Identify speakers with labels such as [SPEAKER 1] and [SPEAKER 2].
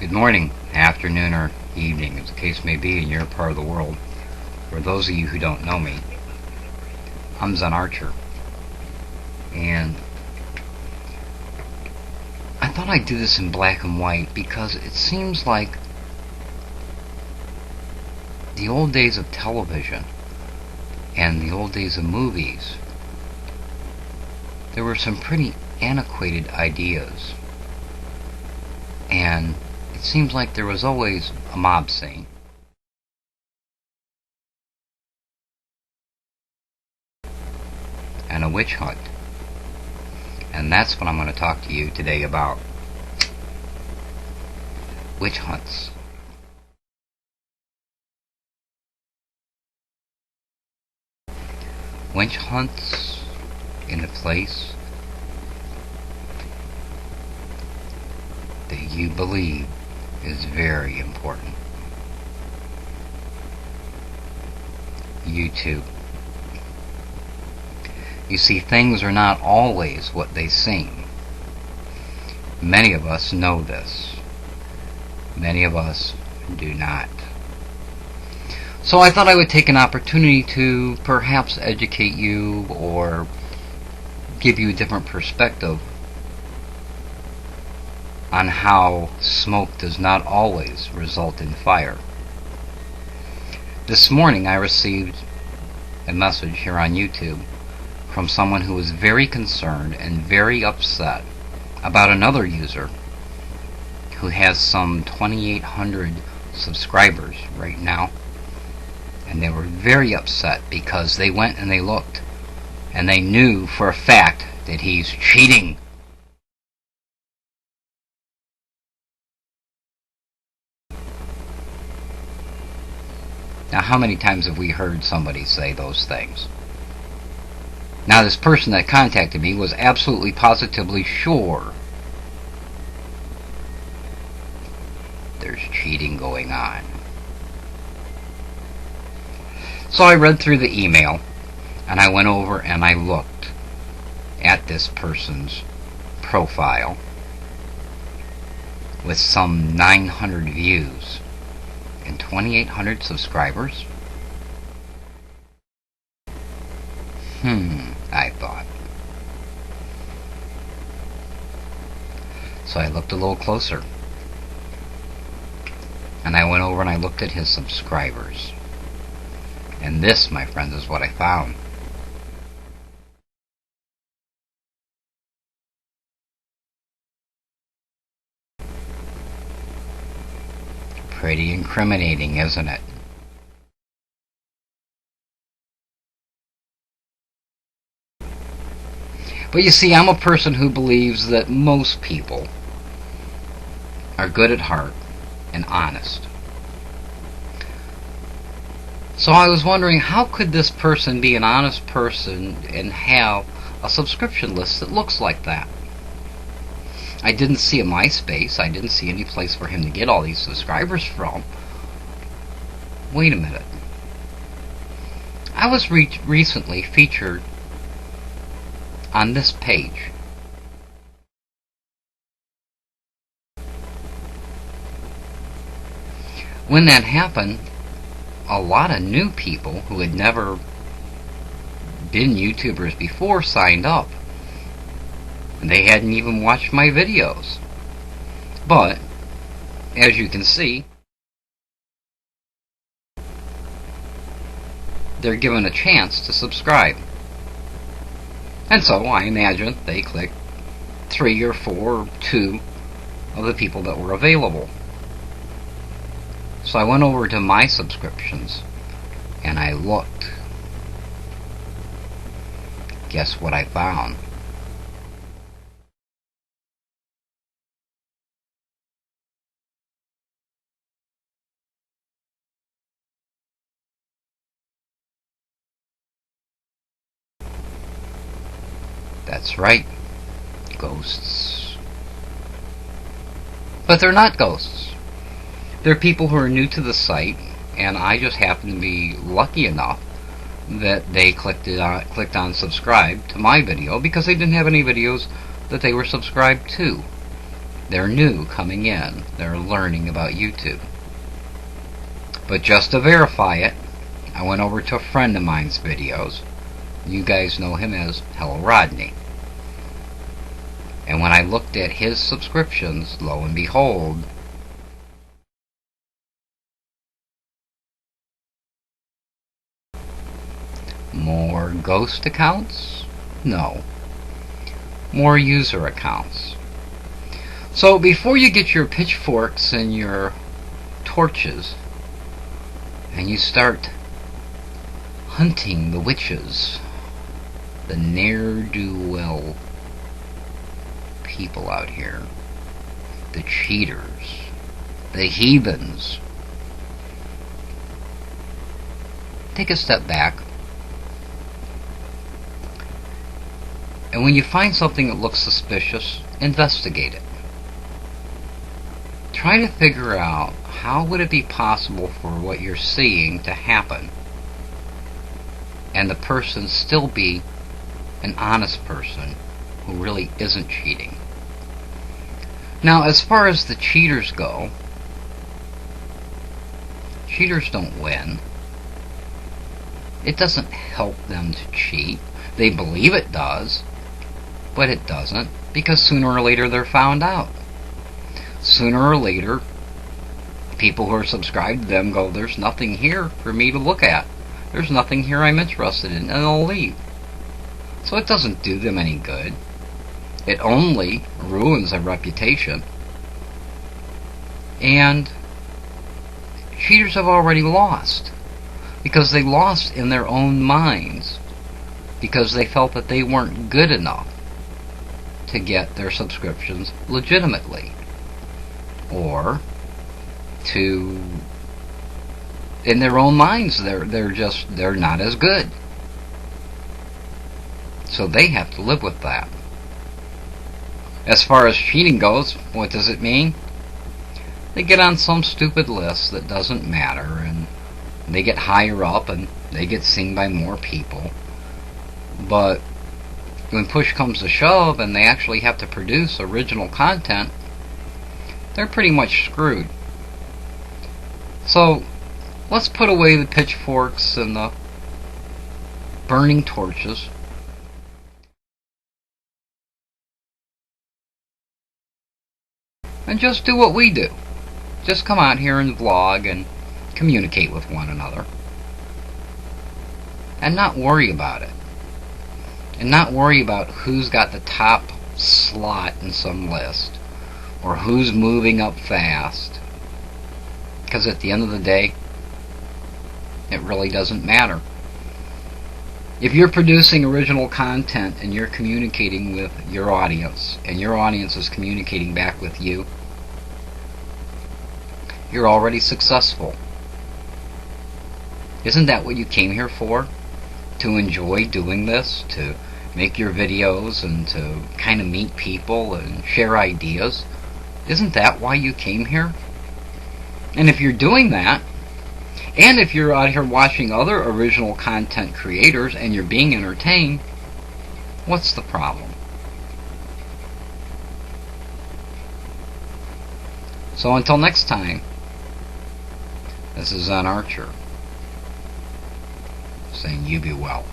[SPEAKER 1] Good morning, afternoon, or evening, as the case may be in your part of the world. For those of you who don't know me, I'm ZenArcher, and I thought I'd do this in black and white because it seems like the old days of television and the old days of movies, there were some pretty antiquated ideas, and it seems like there was always a mob scene. And a witch hunt. And that's what I'm going to talk to you today about. Witch hunts. Witch hunts in a place that you believe is very important. YouTube. You see, things are not always what they seem. Many of us know this. Many of us do not. So I thought I would take an opportunity to perhaps educate you or give you a different perspective on how smoke does not always result in fire. This morning I received a message here on YouTube from someone who was very concerned and very upset about another user who has some 2,800 subscribers right now. And they were very upset because they went and they looked and they knew for a fact that he's cheating. Now, how many times have we heard somebody say those things? Now, this person that contacted me was absolutely positively sure there's cheating going on. So I read through the email, and I went over and I looked at this person's profile with some 900 views and 2,800 subscribers. I thought. So I looked a little closer. And I went over and I looked at his subscribers. And this, my friends, is what I found. Pretty incriminating, isn't it? But you see, I'm a person who believes that most people are good at heart and honest. So I was wondering, how could this person be an honest person and have a subscription list that looks like that? I didn't see a MySpace. I didn't see any place for him to get all these subscribers from. Wait a minute. I was recently featured on this page. When that happened, a lot of new people who had never been YouTubers before signed up. And they hadn't even watched my videos. But, as you can see, they're given a chance to subscribe. And so I imagine they clicked 3 or 4 or 2 of the people that were available. So I went over to my subscriptions and I looked. Guess what I found? That's right. Ghosts. But they're not ghosts. They're people who are new to the site, and I just happen to be lucky enough that they clicked on subscribe to my video because they didn't have any videos that they were subscribed to. They're new coming in. They're learning about YouTube. But just to verify it, I went over to a friend of mine's videos. You guys know him as Hello Rodney. And when I looked at his subscriptions, lo and behold, more ghost accounts? No. More user accounts. So before you get your pitchforks and your torches and you start hunting the witches, the ne'er-do-well people out here, the cheaters, the heathens, take a step back. And when you find something that looks suspicious, investigate it. Try to figure out how would it be possible for what you're seeing to happen and the person still be an honest person who really isn't cheating. Now, as far as the cheaters go, cheaters don't win. It doesn't help them to cheat. They believe it does, but it doesn't, because sooner or later they're found out. Sooner or later, people who are subscribed to them go, there's nothing here for me to look at. There's nothing here I'm interested in, and they'll leave. So it doesn't do them any good. It only ruins their reputation. And cheaters have already lost, because they lost in their own minds, because they felt that they weren't good enough to get their subscriptions legitimately, or to, in their own minds, they're not as good. So they have to live with that. As far as cheating goes, what does it mean? They get on some stupid list that doesn't matter, and they get higher up and they get seen by more people. But when push comes to shove and they actually have to produce original content, they're pretty much screwed. So let's put away the pitchforks and the burning torches and just do what we do. Just come out here and vlog and communicate with one another and not worry about it. And not worry about who's got the top slot in some list or who's moving up fast. Because at the end of the day, it really doesn't matter. If you're producing original content and you're communicating with your audience, and your audience is communicating back with you, you're already successful. Isn't that what you came here for? To enjoy doing this? To make your videos and to kind of meet people and share ideas? Isn't that why you came here? And if you're doing that, and if you're out here watching other original content creators and you're being entertained, what's the problem? So until next time, this is ZenArcher saying you be well.